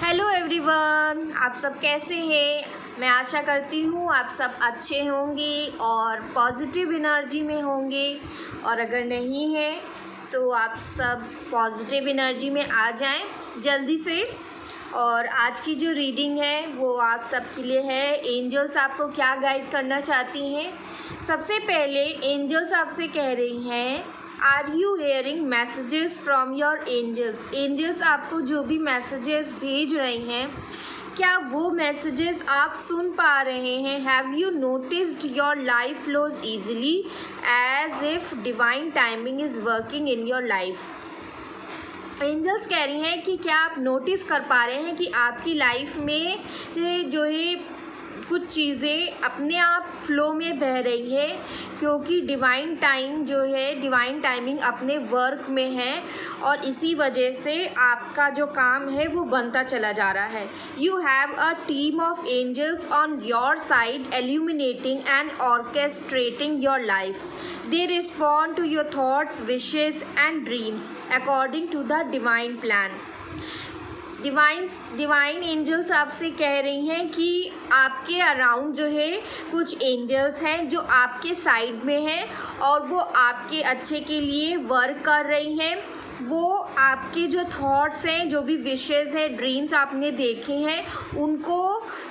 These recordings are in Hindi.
हेलो एवरीवन, आप सब कैसे हैं। मैं आशा करती हूँ आप सब अच्छे होंगे और पॉजिटिव एनर्जी में होंगे। और अगर नहीं है तो आप सब पॉजिटिव एनर्जी में आ जाएं जल्दी से। और आज की जो रीडिंग है वो आप सब के लिए है। एंजल्स आपको क्या गाइड करना चाहती हैं। सबसे पहले एंजल्स आपसे कह रही हैं, are you hearing messages from your angels. Angels आपको जो भी मैसेजेस भेज रही हैं, क्या वो मैसेजेस आप सुन पा रहे हैं। Have you noticed your life flows easily as if divine timing is working in your life. Angels कह रही हैं कि क्या आप नोटिस कर पा रहे हैं कि आपकी लाइफ में जो है कुछ चीज़ें अपने आप फ्लो में बह रही है, क्योंकि डिवाइन टाइम जो है, डिवाइन टाइमिंग अपने वर्क में है और इसी वजह से आपका जो काम है वो बनता चला जा रहा है। You have a team of angels on your side illuminating and orchestrating your life. They respond to your thoughts, wishes and dreams according to the divine plan. Divine angels आपसे कह रही हैं कि आपके अराउंड जो है कुछ एंजल्स हैं जो आपके साइड में हैं और वो आपके अच्छे के लिए वर्क कर रही हैं। वो आपके जो थॉट्स हैं, जो भी विशेज़ हैं, ड्रीम्स आपने देखे हैं, उनको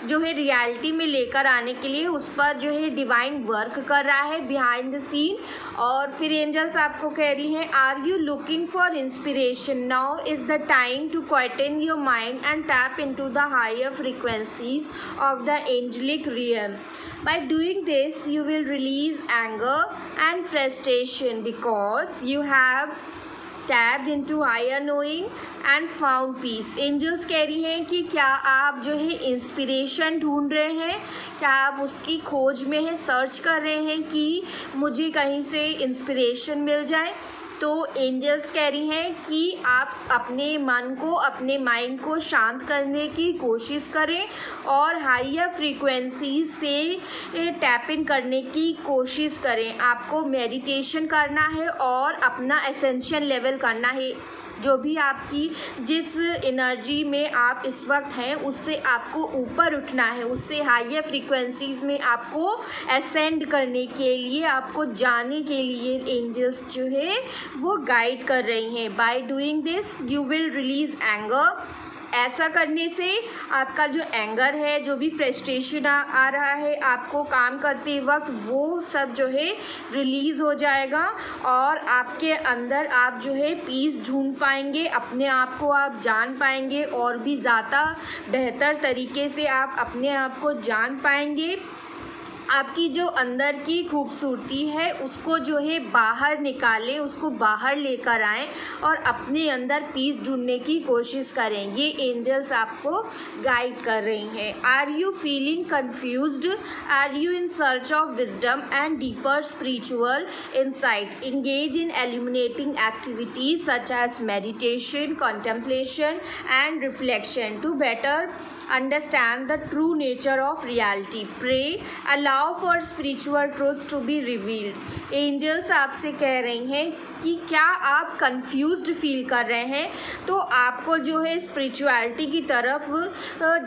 जो है रियलिटी में लेकर आने के लिए उस पर जो है डिवाइन वर्क कर रहा है बिहाइंड द सीन। और फिर एंजल्स आपको कह रही हैं, are you looking for inspiration. Now is the time to quieten your mind and tap into the higher frequencies of the angelic realm. By doing this, you will release anger and frustration because you have tapped into higher knowing and found peace. Angels कह रही हैं कि क्या आप जो है इंस्पिरेशन ढूंढ रहे हैं, क्या आप उसकी खोज में हैं, सर्च कर रहे हैं कि मुझे कहीं से इंस्पिरेशन मिल जाए। तो एंजल्स कह रही हैं कि आप अपने मन को, अपने माइंड को शांत करने की कोशिश करें और हायर फ्रीक्वेंसीज से टैप इन करने की कोशिश करें। आपको मेडिटेशन करना है और अपना एसेंशियल लेवल करना है। जो भी आपकी जिस एनर्जी में आप इस वक्त हैं उससे आपको ऊपर उठना है, उससे हायर फ्रीक्वेंसीज़ में आपको असेंड करने के लिए, आपको जाने के लिए एंजल्स जो है वो गाइड कर रही हैं। By doing this you will release anger. ऐसा करने से आपका जो एंगर है, जो भी फ्रस्ट्रेशन आ रहा है आपको काम करते वक्त, वो सब जो है रिलीज़ हो जाएगा और आपके अंदर आप जो है पीस ढूंढ पाएंगे, अपने आप को आप जान पाएंगे और भी ज़्यादा बेहतर तरीके से आप अपने आप को जान पाएंगे। आपकी जो अंदर की खूबसूरती है उसको जो है बाहर निकालें, उसको बाहर लेकर आएँ और अपने अंदर पीस ढूंढने की कोशिश करें। ये एंजल्स आपको गाइड कर रही हैं। Are you feeling confused? Are you in search of wisdom and deeper spiritual insight? Engage in illuminating activities such as meditation, contemplation and reflection to better understand the true nature of reality. Pray, allow for spiritual truths to be revealed. Angels आपसे कह रही हैं कि क्या आप कंफ्यूज्ड फील कर रहे हैं, तो आपको जो है स्पिरिचुअलिटी की तरफ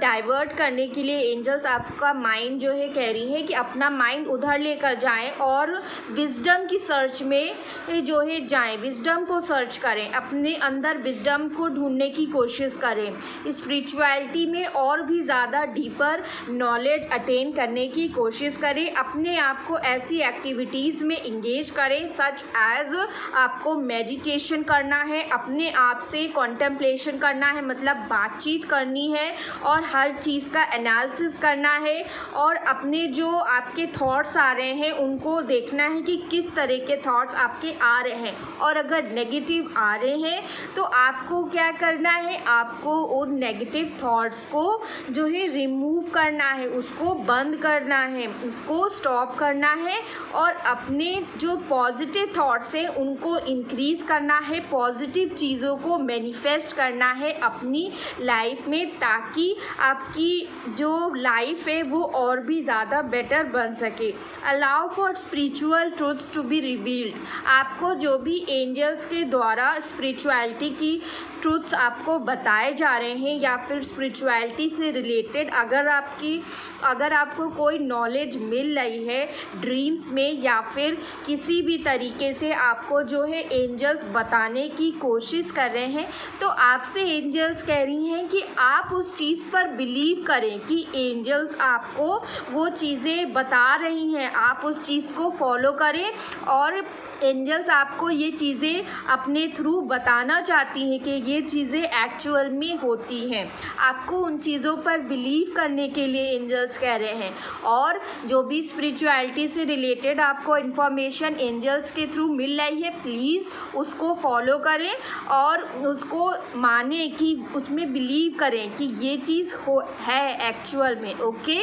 डाइवर्ट करने के लिए एंजल्स आपका माइंड जो है कह रही है कि अपना माइंड उधर लेकर जाएं और विजडम की सर्च में जो है जाएं, विजडम को सर्च करें, अपने अंदर विजडम को ढूंढने की कोशिश करें, स्पिरिचुअलिटी में और भी ज़्यादा डीपर नॉलेज अटेन करने की कोशिश करें, अपने आप को ऐसी एक्टिविटीज़ में इंगेज करें सच एज आपको मेडिटेशन करना है, अपने आप से कॉन्टेम्पलेशन करना है, मतलब बातचीत करनी है और हर चीज़ का एनालिसिस करना है और अपने जो आपके थॉट्स आ रहे हैं उनको देखना है कि किस तरह के थॉट्स आपके आ रहे हैं और अगर नेगेटिव आ रहे हैं तो आपको क्या करना है, आपको उन नेगेटिव थॉट्स को जो है रिमूव करना है, उसको बंद करना है, उसको स्टॉप करना है और अपने जो पॉजिटिव थॉट्स हैं उनको इंक्रीज़ करना है, पॉजिटिव चीज़ों को मैनिफेस्ट करना है अपनी लाइफ में, ताकि आपकी जो लाइफ है वो और भी ज़्यादा बेटर बन सके। Allow for spiritual truths to be revealed. आपको जो भी एंजल्स के द्वारा स्पिरिचुअलिटी की ट्रूथ्स आपको बताए जा रहे हैं या फिर स्पिरिचुअलिटी से रिलेटेड अगर आपको कोई नॉलेज मिल रही है ड्रीम्स में या फिर किसी भी तरीके से आपको जो है एंजल्स बताने की कोशिश कर रहे हैं, तो आपसे एंजल्स कह रही हैं कि आप उस चीज़ पर बिलीव करें कि एंजल्स आपको वो चीज़ें बता रही हैं, आप उस चीज़ को फॉलो करें और एंजल्स आपको ये चीज़ें अपने थ्रू बताना चाहती हैं कि ये चीज़ें एक्चुअल में होती हैं। आपको उन चीज़ों पर बिलीव करने के लिए एंजल्स कह रहे हैं। और जो भी स्पिरिचुअलिटी से रिलेटेड आपको इन्फॉर्मेशन एंजल्स के थ्रू मिल रही है, प्लीज़ उसको फॉलो करें और उसको माने कि उसमें बिलीव करें कि ये चीज़ है एक्चुअल में। ओके,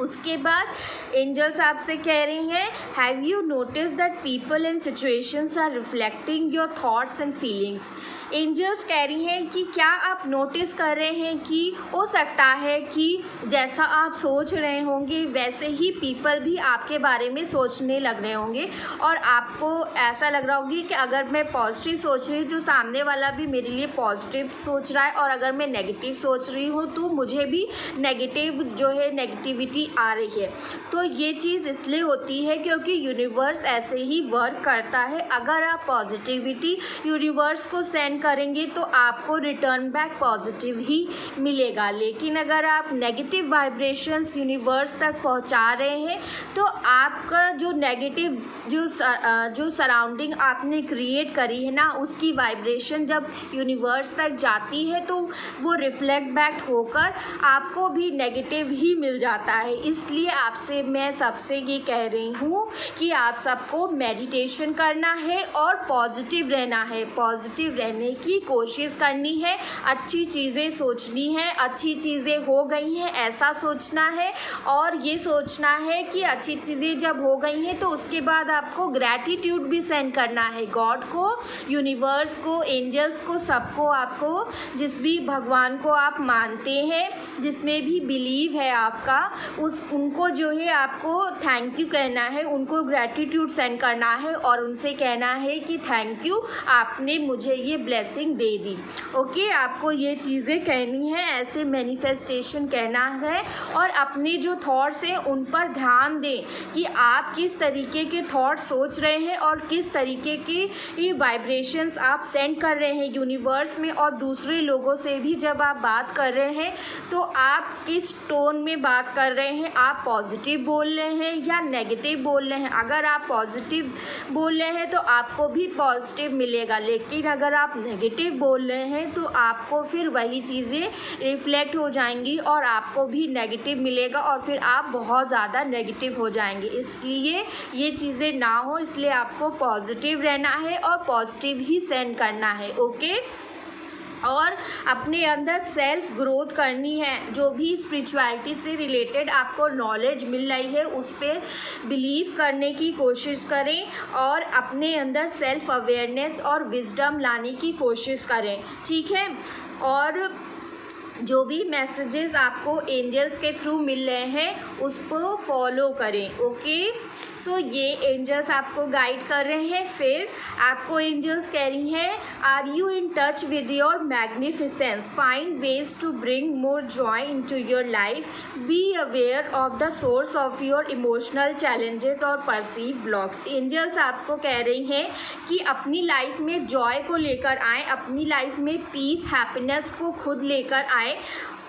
उसके बाद एंजल्स आपसे कह रही हैं, have you notice that people and situations are reflecting your thoughts and feelings. Angels कह रही हैं कि क्या आप नोटिस कर रहे हैं कि हो सकता है कि जैसा आप सोच रहे होंगे वैसे ही पीपल भी आपके बारे में सोचने लग रहे होंगे और आपको ऐसा लग रहा होगी कि अगर मैं पॉजिटिव सोच रही हूँ तो सामने वाला भी मेरे लिए पॉजिटिव सोच रहा है और अगर मैं नेगेटिव सोच रही हूँ तो मुझे भी नेगेटिव जो है नेगेटिविटी आ रही है। तो ये चीज़ इसलिए होती है क्योंकि यूनिवर्स ऐसे ही वर्क करता है। अगर आप पॉजिटिविटी यूनिवर्स को सेंड करेंगे तो आपको रिटर्न बैक पॉजिटिव ही मिलेगा, लेकिन अगर आप नेगेटिव वाइब्रेशंस यूनिवर्स तक पहुंचा रहे हैं तो आपका जो नेगेटिव जो सराउंडिंग आपने क्रिएट करी है ना, उसकी वाइब्रेशन जब यूनिवर्स तक जाती है तो वो रिफ्लेक्ट बैक होकर आपको भी नेगेटिव ही मिल जाता है। इसलिए आपसे मैं सबसे ये कह रही हूँ कि आप सबको मेडिटेशन करना है और पॉजिटिव रहना है, पॉजिटिव रहने की कोशिश करनी है, अच्छी चीज़ें सोचनी है, अच्छी चीज़ें हो गई हैं ऐसा सोचना है और ये सोचना है कि अच्छी चीज़ें जब हो गई हैं तो उसके बाद आपको ग्रैटिट्यूड भी सेंड करना है गॉड को, यूनिवर्स को, एंजल्स को, सबको। आपको जिस भी भगवान को आप मानते हैं, जिसमें भी बिलीव है आपका, उनको जो है आपको थैंक यू कहना है, उनको ग्रैटिट्यूड सेंड करना है और उनसे कहना है कि थैंक यू, आपने मुझे ये ब्लेसिंग दे दी। ओके, आपको ये चीज़ें कहनी है, ऐसे मैनिफेस्टेशन कहना है और अपने जो थॉट्स हैं उन पर ध्यान दें कि आप किस तरीके के थॉट्स सोच रहे हैं और किस तरीके की वाइब्रेशंस आप सेंड कर रहे हैं यूनिवर्स में। और दूसरे लोगों से भी जब आप बात कर रहे हैं तो आप किस टोन में बात कर रहे हैं, आप पॉजिटिव बोल रहे हैं या नेगेटिव बोल रहे हैं। अगर आप पॉजिटिव बोल रहे हैं तो आपको भी पॉजिटिव मिलेगा, लेकिन अगर आप नेगेटिव बोल रहे हैं तो आपको फिर वही चीज़ें रिफ्लेक्ट हो जाएंगी और आपको भी नेगेटिव मिलेगा और फिर आप बहुत ज़्यादा नेगेटिव हो जाएंगे। इसलिए ये चीज़ें ना हो, इसलिए आपको पॉजिटिव रहना है और पॉजिटिव ही सेंड करना है। ओके, और अपने अंदर सेल्फ ग्रोथ करनी है। जो भी स्पिरिचुअलिटी से रिलेटेड आपको नॉलेज मिल रही है उस पर बिलीव करने की कोशिश करें और अपने अंदर सेल्फ अवेयरनेस और विजडम लाने की कोशिश करें, ठीक है। और जो भी मैसेजेस आपको एंजल्स के थ्रू मिल रहे हैं उसको फॉलो करें। ओके, सो ये एंजल्स आपको गाइड कर रहे हैं। फिर आपको एंजल्स कह रही हैं, are you in touch with your magnificence, find ways to bring more joy into your life, be aware of the source of your emotional challenges और परसीव ब्लॉक्स। एंजल्स आपको कह रही हैं कि अपनी लाइफ में जॉय को लेकर आएँ, अपनी लाइफ में पीस, हैप्पीनेस को खुद लेकर आएँ,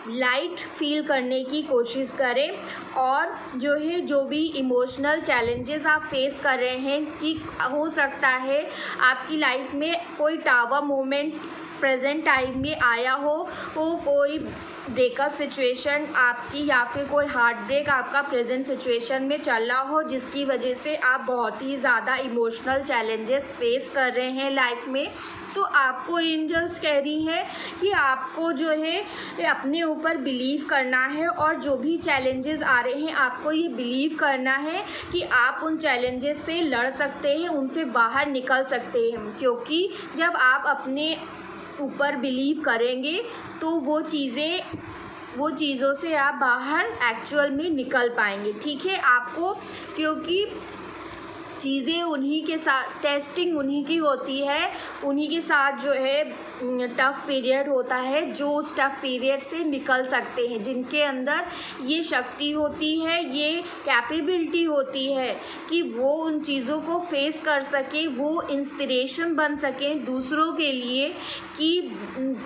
लाइट फील करने की कोशिश करें और जो भी इमोशनल चैलेंजेस आप फेस कर रहे हैं कि हो सकता है आपकी लाइफ में कोई टावर मोमेंट प्रेजेंट टाइम में आया हो कोई ब्रेकअप सिचुएशन आपकी या फिर कोई हार्ट ब्रेक आपका प्रेजेंट सिचुएशन में चल रहा हो जिसकी वजह से आप बहुत ही ज़्यादा इमोशनल चैलेंजेस फेस कर रहे हैं लाइफ में, तो आपको एंजल्स कह रही हैं कि आपको जो है अपने ऊपर बिलीव करना है और जो भी चैलेंजेस आ रहे हैं आपको ये बिलीव करना है कि आप उन चैलेंजेस से लड़ सकते हैं, उनसे बाहर निकल सकते हैं। क्योंकि जब आप अपने ऊपर बिलीव करेंगे तो वो चीज़ों से आप बाहर एक्चुअल में निकल पाएंगे, ठीक है। आपको क्योंकि चीज़ें उन्हीं के साथ, टेस्टिंग उन्हीं की होती है, उन्हीं के साथ जो है टफ़ पीरियड होता है जो उस टफ़ पीरियड से निकल सकते हैं, जिनके अंदर ये शक्ति होती है, ये कैपेबिलिटी होती है कि वो उन चीज़ों को फेस कर सकें, वो इंस्पिरेशन बन सकें दूसरों के लिए कि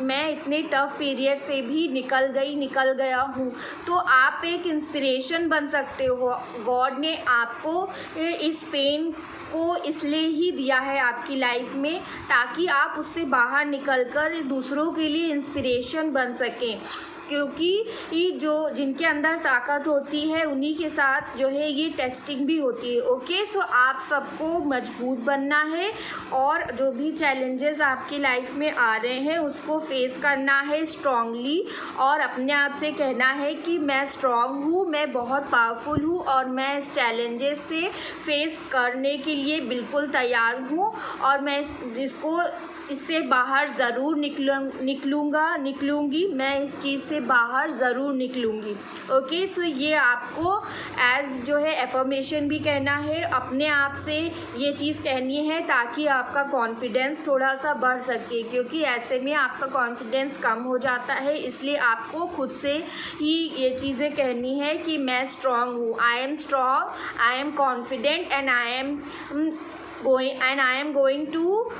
मैं इतने टफ़ पीरियड से भी निकल गया हूँ। तो आप एक इंस्पिरेशन बन सकते हो। गॉड ने आपको इस पेन को इसलिए ही दिया है आपकी लाइफ में, ताकि आप उससे बाहर निकलकर दूसरों के लिए इंस्पिरेशन बन सकें, क्योंकि ये जो जिनके अंदर ताकत होती है उन्हीं के साथ जो है ये टेस्टिंग भी होती है। ओके, सो आप सबको मजबूत बनना है और जो भी चैलेंजेस आपकी लाइफ में आ रहे हैं उसको फेस करना है स्ट्रांगली, और अपने आप से कहना है कि मैं स्ट्रांग हूँ, मैं बहुत पावरफुल हूँ और मैं इस चैलेंजेस से फेस करने के लिए बिल्कुल तैयार हूँ, और मैं इससे बाहर ज़रूर निकलूँगी, मैं इस चीज़ से बाहर ज़रूर निकलूँगी। ओके, तो ये आपको एज जो है एफर्मेशन भी कहना है, अपने आप से ये चीज़ कहनी है ताकि आपका कॉन्फिडेंस थोड़ा सा बढ़ सके, क्योंकि ऐसे में आपका कॉन्फिडेंस कम हो जाता है। इसलिए आपको खुद से ही ये चीज़ें कहनी है कि मैं स्ट्रांग हूँ, I am strong, I am confident and I am going to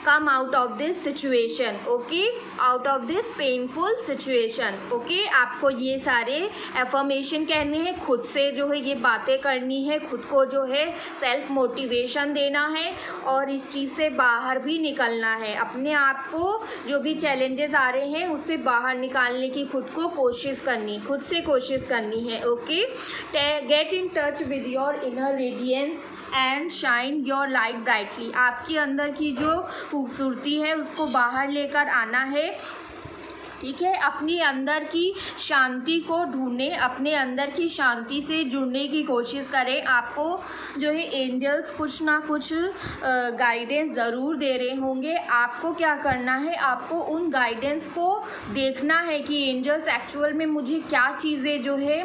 come out of this situation, okay, out of this painful situation, okay। आपको ये सारे एफर्मेशन कहने हैं, खुद से जो है ये बातें करनी है, खुद को जो है सेल्फ मोटिवेशन देना है और इस चीज़ से बाहर भी निकलना है। अपने आप को जो भी चैलेंजेस आ रहे हैं उससे बाहर निकालने की खुद से कोशिश करनी है। Okay, get in touch with your inner radiance and shine your light brightly. आपके अंदर की जो खूबसूरती है उसको बाहर लेकर आना है, ठीक है। अपने अंदर की शांति को ढूंढें, अपने अंदर की शांति से जुड़ने की कोशिश करें। आपको जो है एंजल्स कुछ ना कुछ गाइडेंस ज़रूर दे रहे होंगे। आपको क्या करना है, आपको उन गाइडेंस को देखना है कि एंजल्स एक्चुअल में मुझे क्या चीज़ें जो है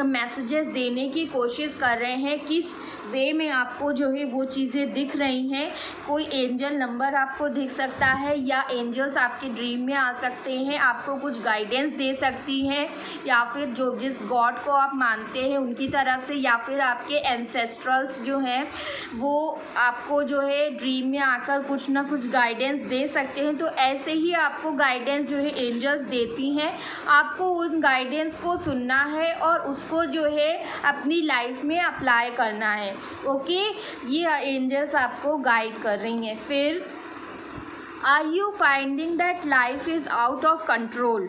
मैसेजेस देने की कोशिश कर रहे हैं, किस वे में आपको जो है वो चीज़ें दिख रही हैं। कोई एंजल नंबर आपको दिख सकता है या एंजल्स आपके ड्रीम में आ सकते हैं, आपको कुछ गाइडेंस दे सकती हैं, या फिर जो जिस गॉड को आप मानते हैं उनकी तरफ से, या फिर आपके एंसेस्ट्रल्स जो हैं वो आपको जो है ड्रीम में आकर कुछ ना कुछ गाइडेंस दे सकते हैं। तो ऐसे ही आपको गाइडेंस जो है एंजल्स देती हैं, आपको उन गाइडेंस को सुनना है और उसको जो है अपनी लाइफ में अप्लाई करना है। ओके, ये एंजल्स आपको गाइड कर रही हैं। फिर are you finding that life is out of control?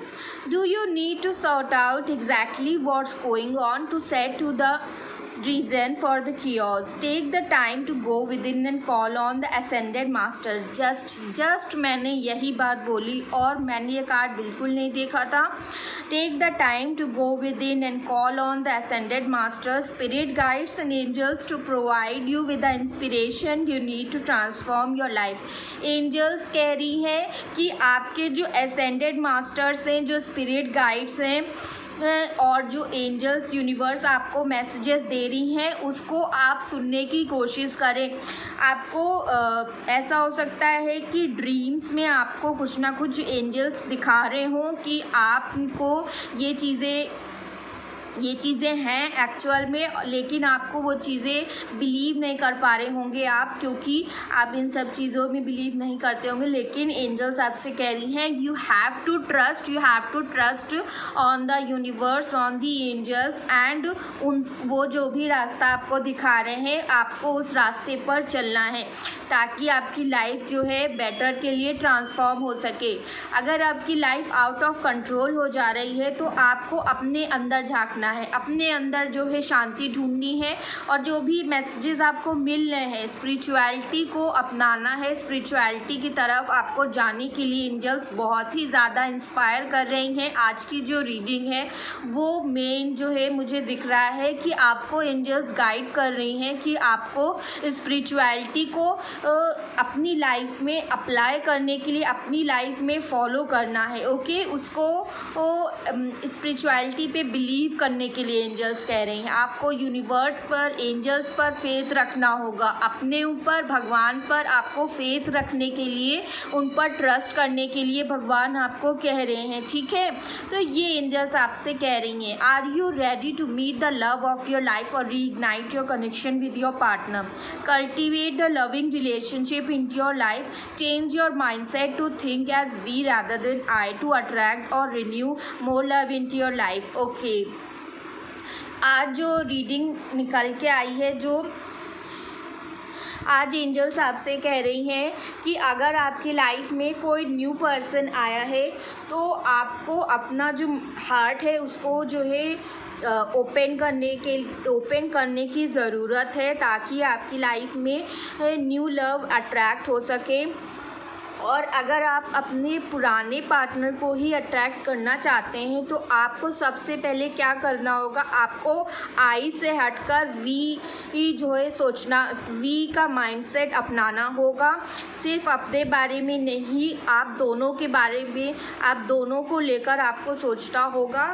Do you need to sort out exactly what's going on to set to the reason for the chaos? Take the time to go within and call on the ascended master. just मैंने यही बात बोली और मैंने ये कार्ड बिल्कुल नहीं देखा था। Take the time to go within and call on the ascended master, spirit guides and angels to provide you with the inspiration you need to transform your life. Angels कह रही हैं कि आपके जो ascended masters हैं, जो spirit guides हैं और जो एंजल्स यूनिवर्स आपको मैसेजेस दे रही हैं उसको आप सुनने की कोशिश करें। आपको ऐसा हो सकता है कि ड्रीम्स में आपको कुछ ना कुछ एंजल्स दिखा रहे हों कि आपको ये चीज़ें हैं एक्चुअल में, लेकिन आपको वो चीज़ें बिलीव नहीं कर पा रहे होंगे आप, क्योंकि आप इन सब चीज़ों में बिलीव नहीं करते होंगे। लेकिन एंजल्स आपसे कह रही हैं you have to trust on the universe, on the angels, and वो जो भी रास्ता आपको दिखा रहे हैं आपको उस रास्ते पर चलना है ताकि आपकी लाइफ जो है बेटर के लिए ट्रांसफॉर्म हो सके। अगर आपकी लाइफ आउट ऑफ कंट्रोल हो जा रही है तो आपको अपने अंदर झांकना है, अपने अंदर जो है शांति ढूंढनी है, और जो भी मैसेजेस आपको मिल रहे हैं स्पिरिचुअलिटी को अपनाना है। स्पिरिचुअलिटी की तरफ आपको जाने के लिए एंजल्स बहुत ही ज़्यादा इंस्पायर कर रही हैं। आज की जो रीडिंग है वो मेन जो है मुझे दिख रहा है कि आपको एंजल्स गाइड कर रही हैं कि आपको स्पिरिचुअलिटी को अपनी लाइफ में अप्लाई करने के लिए अपनी लाइफ में फॉलो करना है। ओके, उसको स्पिरिचुअलिटी पे बिलीव करना करने के लिए एंजल्स कह रहे हैं। आपको यूनिवर्स पर, एंजल्स पर फेथ रखना होगा, अपने ऊपर, भगवान पर आपको फेथ रखने के लिए, उन पर ट्रस्ट करने के लिए भगवान आपको कह रहे हैं, ठीक है। तो ये एंजल्स आपसे कह रही हैं, are you ready to meet the love of your life और reignite your connection with your partner, cultivate the loving relationship in your life, change your mindset to think as we rather than I, to attract or renew more love into your life। Okay, आज जो रीडिंग निकल के आई है, जो आज एंजल्स आपसे कह रही हैं कि अगर आपकी लाइफ में कोई न्यू पर्सन आया है तो आपको अपना जो हार्ट है उसको जो है ओपन करने की ज़रूरत है, ताकि आपकी लाइफ में न्यू लव अट्रैक्ट हो सके। और अगर आप अपने पुराने पार्टनर को ही अट्रैक्ट करना चाहते हैं तो आपको सबसे पहले क्या करना होगा, आपको आई से हटकर वी जो है सोचना, वी का माइंडसेट अपनाना होगा। सिर्फ अपने बारे में नहीं, आप दोनों के बारे में, आप दोनों को लेकर आपको सोचना होगा,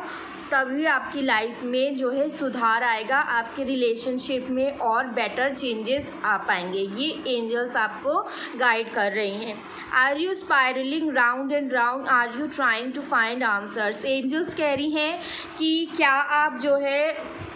तभी आपकी लाइफ में जो है सुधार आएगा, आपके रिलेशनशिप में और बेटर चेंजेस आ पाएंगे। ये एंजल्स आपको गाइड कर रही हैं। Are you spiralling round and round, are you trying to find answers. Angels कह रही हैं कि क्या आप जो है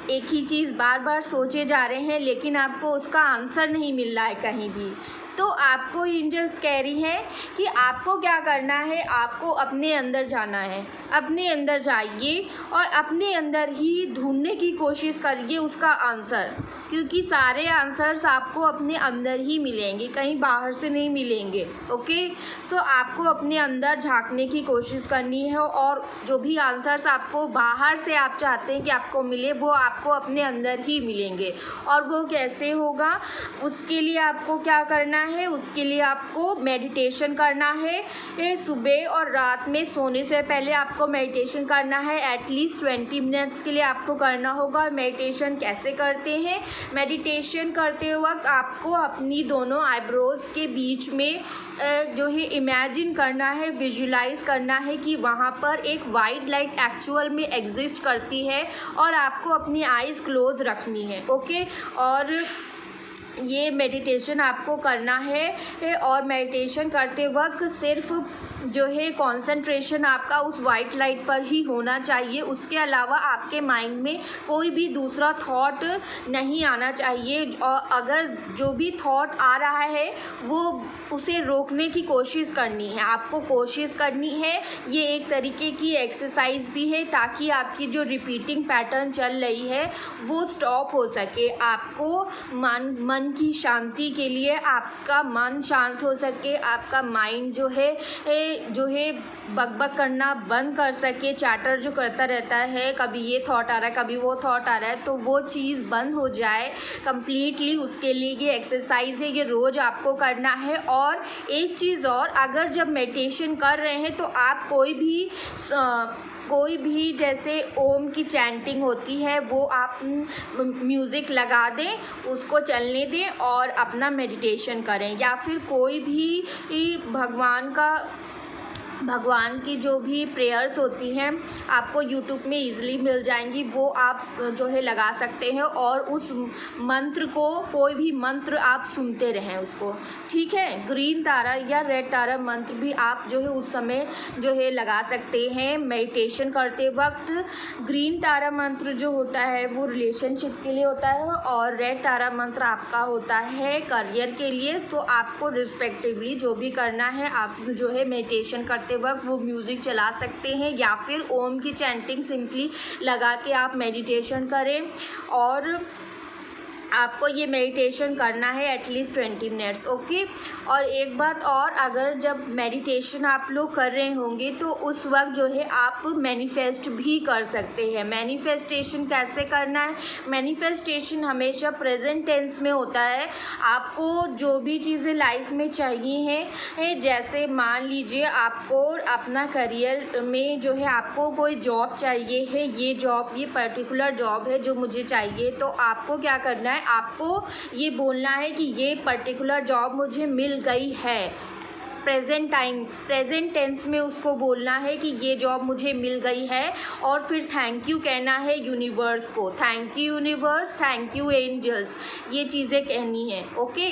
एक ही चीज़ बार बार सोचे जा रहे हैं लेकिन आपको उसका आंसर नहीं मिल रहा है कहीं भी। तो आपको एंजल्स कह रही हैं कि आपको क्या करना है, आपको अपने अंदर जाना है, अपने अंदर जाइए और अपने अंदर ही ढूंढने की कोशिश करिए उसका आंसर, क्योंकि सारे आंसर्स आपको अपने अंदर ही मिलेंगे, कहीं बाहर से नहीं मिलेंगे। ओके, सो आपको अपने अंदर झांकने की कोशिश करनी है और जो भी आंसर्स आपको बाहर से आप चाहते हैं कि आपको मिले, वो आपको अपने अंदर ही मिलेंगे। और वो कैसे होगा, उसके लिए आपको क्या करना है, उसके लिए आपको मेडिटेशन करना है। सुबह और रात में सोने से पहले आपको मेडिटेशन करना है, एटलीस्ट 20 मिनट्स के लिए आपको करना होगा। मेडिटेशन कैसे करते हैं, मेडिटेशन करते वक्त आपको अपनी दोनों आईब्रोज़ के बीच में जो है इमेजिन करना है, विजुलाइज करना है कि वहाँ पर एक वाइट लाइट एक्चुअल में एग्जिस्ट करती है और आपको अपनी आइज़ क्लोज रखनी है। ओके, और ये मेडिटेशन आपको करना है और मेडिटेशन करते वक्त सिर्फ जो है कंसंट्रेशन आपका उस वाइट लाइट पर ही होना चाहिए। उसके अलावा आपके माइंड में कोई भी दूसरा थॉट नहीं आना चाहिए, और अगर जो भी थॉट आ रहा है वो उसे रोकने की कोशिश करनी है, आपको कोशिश करनी है। ये एक तरीके की एक्सरसाइज भी है ताकि आपकी जो रिपीटिंग पैटर्न चल रही है वो स्टॉप हो सके। आपको मन की शांति के लिए, आपका मन शांत हो सके, आपका माइंड जो है बकबक करना बंद कर सके, चैटर जो करता रहता है, कभी ये थॉट आ रहा है कभी वो थॉट आ रहा है, तो वो चीज़ बंद हो जाए कम्प्लीटली। उसके लिए ये एक्सरसाइज है, ये रोज़ आपको करना है। और एक चीज़ और, अगर जब मेडिटेशन कर रहे हैं तो आप कोई भी जैसे ओम की चैंटिंग होती है वो आप म्यूज़िक लगा दें, उसको चलने दें और अपना मेडिटेशन करें। या फिर कोई भी भगवान की जो भी प्रेयर्स होती हैं आपको यूट्यूब में इजीली मिल जाएंगी, वो आप जो है लगा सकते हैं और उस मंत्र को, कोई भी मंत्र आप सुनते रहें उसको, ठीक है। ग्रीन तारा या रेड तारा मंत्र भी आप जो है उस समय जो है लगा सकते हैं मेडिटेशन करते वक्त। ग्रीन तारा मंत्र जो होता है वो रिलेशनशिप के लिए होता है और रेड तारा मंत्र आपका होता है करियर के लिए। तो आपको रिस्पेक्टिवली जो भी करना है, आप जो है मेडिटेशन करते वक्त वो म्यूज़िक चला सकते हैं या फिर ओम की चैंटिंग सिंपली लगा के आप मेडिटेशन करें। और आपको ये मेडिटेशन करना है एटलीस्ट 20 मिनट्स। ओके, और एक बात और, अगर जब मेडिटेशन आप लोग कर रहे होंगे तो उस वक्त जो है आप मैनिफेस्ट भी कर सकते हैं। मैनिफेस्टेशन कैसे करना है, मैनिफेस्टेशन हमेशा प्रेजेंट टेंस में होता है। आपको जो भी चीज़ें लाइफ में चाहिए हैं, जैसे मान लीजिए आपको अपना करियर में जो है आपको कोई जॉब चाहिए है, ये जॉब, ये पर्टिकुलर जॉब है जो मुझे चाहिए, तो आपको क्या करना है, आपको ये बोलना है कि ये पर्टिकुलर जॉब मुझे मिल गई है। प्रेजेंट टेंस में उसको बोलना है कि ये जॉब मुझे मिल गई है, और फिर थैंक यू कहना है यूनिवर्स को, thank you universe, thank you angels, ये चीज़ें कहनी है। ओके,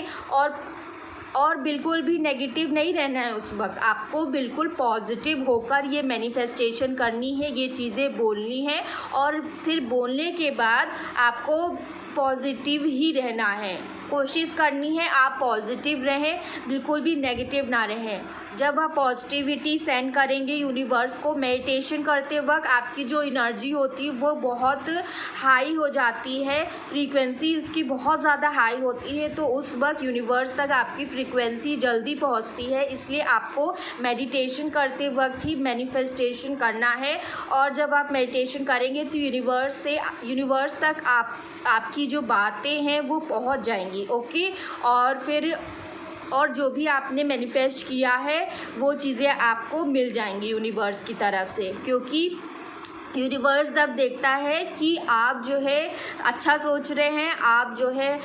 और बिल्कुल भी नेगेटिव नहीं रहना है उस वक्त, आपको बिल्कुल पॉजिटिव होकर ये मैनिफेस्टेशन करनी है, ये चीज़ें बोलनी है, और फिर बोलने के बाद आपको पॉजिटिव ही रहना है, कोशिश करनी है आप पॉजिटिव रहें, बिल्कुल भी नेगेटिव ना रहें। जब आप पॉजिटिविटी सेंड करेंगे यूनिवर्स को मेडिटेशन करते वक्त, आपकी जो एनर्जी होती है वो बहुत हाई हो जाती है, फ्रीक्वेंसी उसकी बहुत ज़्यादा हाई होती है, तो उस वक्त यूनिवर्स तक आपकी फ्रीक्वेंसी जल्दी पहुंचती है। इसलिए आपको मेडिटेशन करते वक्त ही मैनिफेस्टेशन करना है, और जब आप मेडिटेशन करेंगे तो यूनिवर्स तक आपकी जो बातें हैं वो पहुंच जाएंगी। ओके, और जो भी आपने मैनिफेस्ट किया है वो चीज़ें आपको मिल जाएंगी यूनिवर्स की तरफ से, क्योंकि यूनिवर्स जब देखता है कि आप जो है अच्छा सोच रहे हैं, आप जो है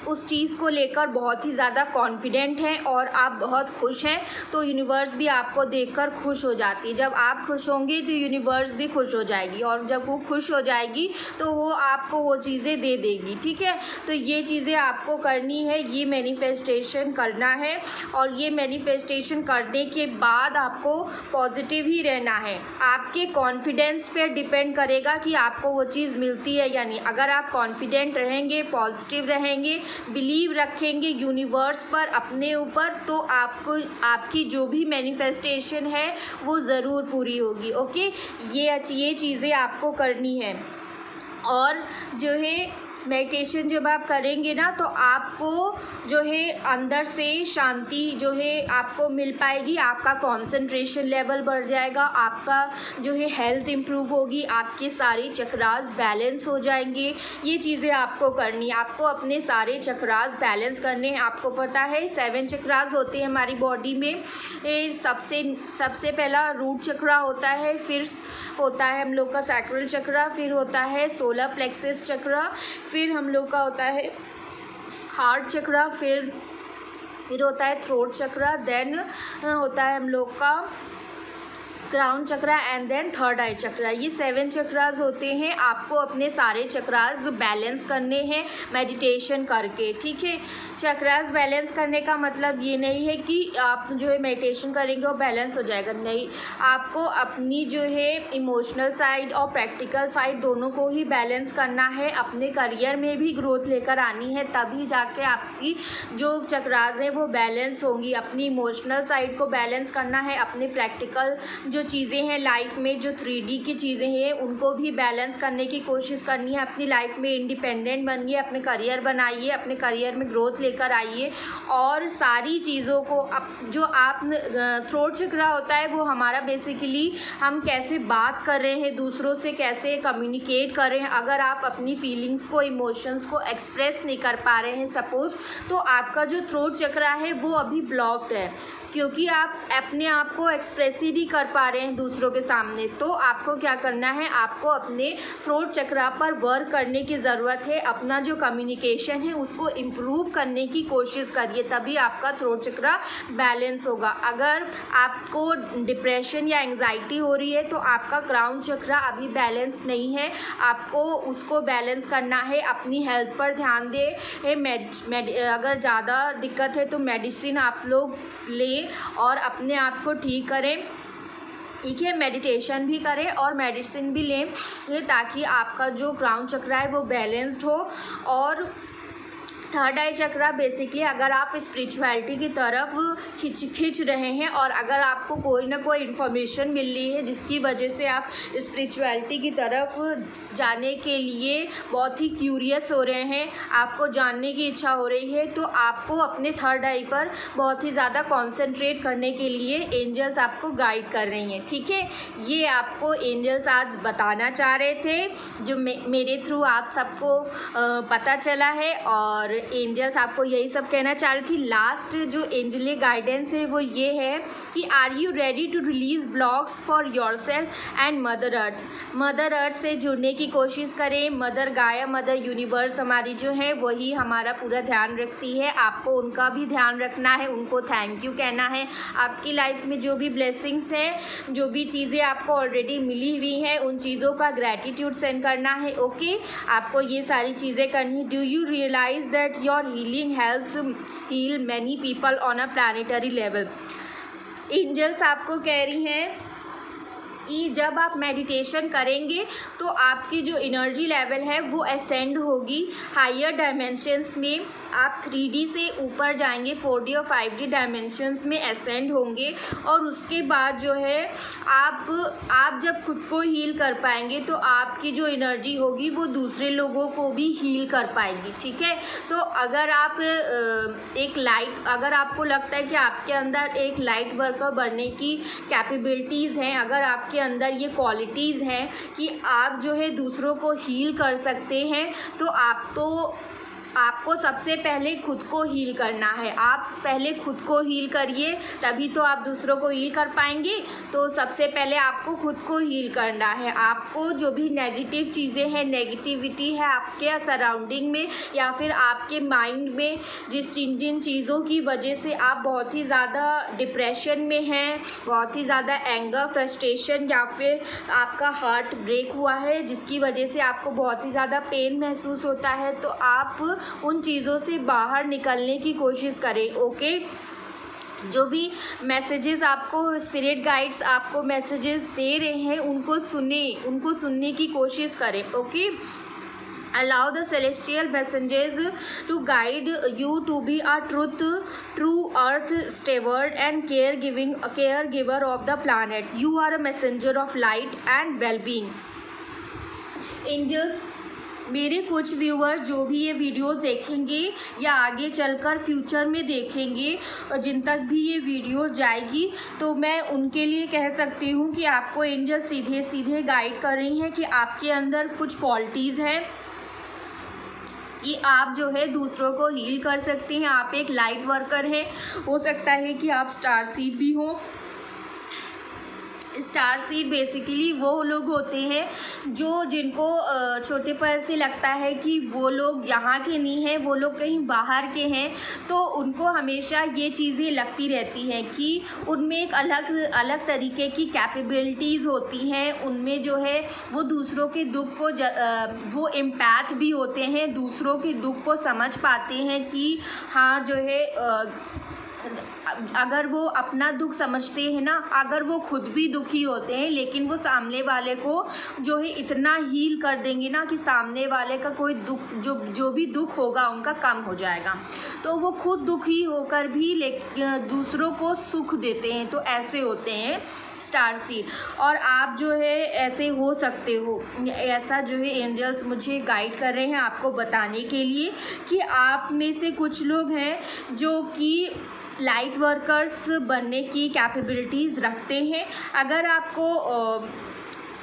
उस चीज़ को लेकर बहुत ही ज़्यादा कॉन्फिडेंट हैं और आप बहुत खुश हैं, तो यूनिवर्स भी आपको देखकर खुश हो जाती है। जब आप खुश होंगे तो यूनिवर्स भी खुश हो जाएगी, और जब वो खुश हो जाएगी तो वो आपको वो चीज़ें दे देगी। ठीक है, तो ये चीज़ें आपको करनी है, ये मैनिफेस्टेशन करना है, और ये मैनिफेस्टेशन करने के बाद आपको पॉजिटिव ही रहना है। आपके कॉन्फिडेंस पे डिपेंड करेगा कि आपको वो चीज़ मिलती है या नहीं। अगर आप कॉन्फिडेंट रहेंगे, पॉजिटिव रहेंगे, बिलीव रखेंगे यूनिवर्स पर, अपने ऊपर, तो आपकी जो भी मैनिफेस्टेशन है वो ज़रूर पूरी होगी। ओके, ये चीज़ें आपको करनी है। और जो है मेडिटेशन जब आप करेंगे ना, तो आपको जो है अंदर से शांति जो है आपको मिल पाएगी, आपका कंसंट्रेशन लेवल बढ़ जाएगा, आपका जो है हेल्थ इम्प्रूव होगी, आपके सारे चक्रास बैलेंस हो जाएंगे। ये चीज़ें आपको करनी है, आपको अपने सारे चक्रास बैलेंस करने हैं। आपको पता है 7 चक्रास होते हैं हमारी बॉडी में। सबसे पहला रूट चक्रा होता है, फिर होता है हम लोग का सैक्रल चक्रा, फिर होता है सोलर प्लेक्सस चक्रा, फिर हम लोग का होता है हार्ट चक्रा, फिर होता है थ्रोट चक्रा, देन होता है हम लोग का crown chakra, and then third eye chakra. ये 7 चक्रास होते हैं। आपको अपने सारे चक्रास बैलेंस करने हैं मेडिटेशन करके। ठीक है, चक्रास बैलेंस करने का मतलब ये नहीं है कि आप जो है मेडिटेशन करेंगे और बैलेंस हो जाएगा, नहीं। आपको अपनी जो है इमोशनल साइड और प्रैक्टिकल साइड दोनों को ही बैलेंस करना है। अपने करियर में भी ग्रोथ लेकर आनी है, तभी जाके आपकी जो चक्रास हैं वो बैलेंस होंगी। अपनी इमोशनल साइड को बैलेंस करना है, अपने प्रैक्टिकल जो चीज़ें हैं लाइफ में, जो 3D की चीज़ें हैं उनको भी बैलेंस करने की कोशिश करनी है। अपनी लाइफ में इंडिपेंडेंट बनिए, अपने करियर बनाइए, अपने करियर में ग्रोथ लेकर आइए, और सारी चीज़ों को जो आप थ्रोट चक्रा होता है वो हमारा बेसिकली हम कैसे बात कर रहे हैं दूसरों से, कैसे कम्युनिकेट कर रहे हैं। अगर आप अपनी फीलिंग्स को, इमोशंस को एक्सप्रेस नहीं कर पा रहे हैं सपोज़, तो आपका जो थ्रोट चक्रा है वो अभी ब्लॉक्ड है, क्योंकि आप अपने आप को एक्सप्रेस ही नहीं कर पा रहे हैं दूसरों के सामने। तो आपको क्या करना है, आपको अपने थ्रोट चक्रा पर वर्क करने की ज़रूरत है। अपना जो कम्युनिकेशन है उसको इम्प्रूव करने की कोशिश करिए, तभी आपका थ्रोट चक्रा बैलेंस होगा। अगर आपको डिप्रेशन या एंग्जाइटी हो रही है तो आपका क्राउन चक्रा अभी बैलेंस नहीं है, आपको उसको बैलेंस करना है। अपनी हेल्थ पर ध्यान दें। अगर ज़्यादा दिक्कत है तो मेडिसिन आप लोग लें और अपने आप को ठीक करें। ठीक है, मेडिटेशन भी करें और मेडिसिन भी लें, ताकि आपका जो क्राउन चक्रा है वो बैलेंस्ड हो। और थर्ड आई चक्रा बेसिकली अगर आप स्पिरिचुअलिटी की तरफ खिंच रहे हैं, और अगर आपको कोई ना कोई इन्फॉर्मेशन मिल रही है जिसकी वजह से आप स्पिरिचुअलिटी की तरफ जाने के लिए बहुत ही क्यूरियस हो रहे हैं, आपको जानने की इच्छा हो रही है, तो आपको अपने थर्ड आई पर बहुत ही ज़्यादा कंसंट्रेट करने के लिए एंजल्स आपको गाइड कर रही हैं। ठीक है, ये आपको एंजल्स आज बताना चाह रहे थे, जो मेरे थ्रू आप सबको पता चला है। और एंजल्स आपको यही सब कहना चाह रही थी। लास्ट जो एंजली गाइडेंस है वो ये है कि are you ready to release blocks for yourself and mother earth. Mother earth से जुड़ने की कोशिश करें। मदर गाया, मदर यूनिवर्स हमारी जो है वही हमारा पूरा ध्यान रखती है। आपको उनका भी ध्यान रखना है, उनको थैंक यू कहना है। आपकी लाइफ में जो भी ब्लेसिंग्स हैं, जो भी चीज़ें आपको ऑलरेडी मिली हुई हैं, उन चीज़ों का ग्रैटिट्यूड सेंड करना है। ओके, आपको ये सारी चीज़ें करनी है। Do you realise that your healing helps heal many people on a planetary level. Angels आपको कह रही हैं कि जब आप मेडिटेशन करेंगे तो आपकी जो एनर्जी लेवल है वो असेंड होगी हायर डायमेंशंस में। आप 3D से ऊपर जाएंगे, 4D और 5D डायमेंशंस में असेंड होंगे। और उसके बाद जो है आप जब खुद को हील कर पाएंगे तो आपकी जो एनर्जी होगी वो दूसरे लोगों को भी हील कर पाएगी। ठीक है, तो अगर आप अगर आपको लगता है कि आपके अंदर एक लाइट वर्कर बनने की कैपेबिलिटीज़ हैं, अगर आपके अंदर ये क्वालिटीज़ हैं कि आप जो है दूसरों को हील कर सकते हैं, तो आपको सबसे पहले खुद को हील करना है। आप पहले खुद को हील करिए, तभी तो आप दूसरों को हील कर पाएंगे। तो सबसे पहले आपको खुद को हील करना है। आपको जो भी नेगेटिव चीज़ें हैं, नेगेटिविटी है आपके सराउंडिंग में या फिर आपके माइंड में, जिन चीज़ों की वजह से आप बहुत ही ज़्यादा डिप्रेशन में हैं, बहुत ही ज़्यादा एंगर, फ्रस्ट्रेशन या फिर आपका हार्ट ब्रेक हुआ है, जिसकी वजह से आपको बहुत ही ज़्यादा पेन महसूस होता है, तो आप उन चीज़ों से बाहर निकलने की कोशिश करें। ओके, जो भी मैसेजेस आपको स्पिरिट गाइड्स आपको मैसेजेस दे रहे हैं उनको सुनने की कोशिश करें। Okay, allow the celestial messengers to guide you to be a true earth steward and caregiver of the planet. You are a messenger of light and well-being. Angels, मेरे कुछ व्यूअर जो भी ये वीडियोस देखेंगे या आगे चलकर फ्यूचर में देखेंगे, जिन तक भी ये वीडियो जाएगी, तो मैं उनके लिए कह सकती हूँ कि आपको एंजल सीधे सीधे गाइड कर रही हैं कि आपके अंदर कुछ क्वालिटीज़ हैं कि आप जो है दूसरों को हील कर सकते हैं। आप एक लाइट वर्कर हैं। हो सकता है कि आप स्टार सीड भी हो। स्टार सीड बेसिकली वो लोग होते हैं जिनको छोटे पर से लगता है कि वो लोग यहाँ के नहीं हैं, वो लोग कहीं बाहर के हैं। तो उनको हमेशा ये चीज़ें लगती रहती हैं कि उनमें एक अलग तरीके की कैपेबिलिटीज़ होती हैं। उनमें जो है वो दूसरों के दुख को वो एम्पैथ भी होते हैं, दूसरों के दुख को समझ पाते हैं कि हाँ जो है अगर वो अपना दुख समझते हैं ना, अगर वो खुद भी दुखी होते हैं, लेकिन वो सामने वाले को जो है इतना हील कर देंगे ना कि सामने वाले का कोई दुख जो भी दुख होगा उनका कम हो जाएगा। तो वो खुद दुखी होकर भी दूसरों को सुख देते हैं। तो ऐसे होते हैं स्टार सीड। और आप जो है ऐसे हो सकते हो, ऐसा जो है एंजल्स मुझे गाइड कर रहे हैं आपको बताने के लिए कि आप में से कुछ लोग हैं जो कि लाइट वर्कर्स बनने की कैपेबिलिटीज़ रखते हैं। अगर आपको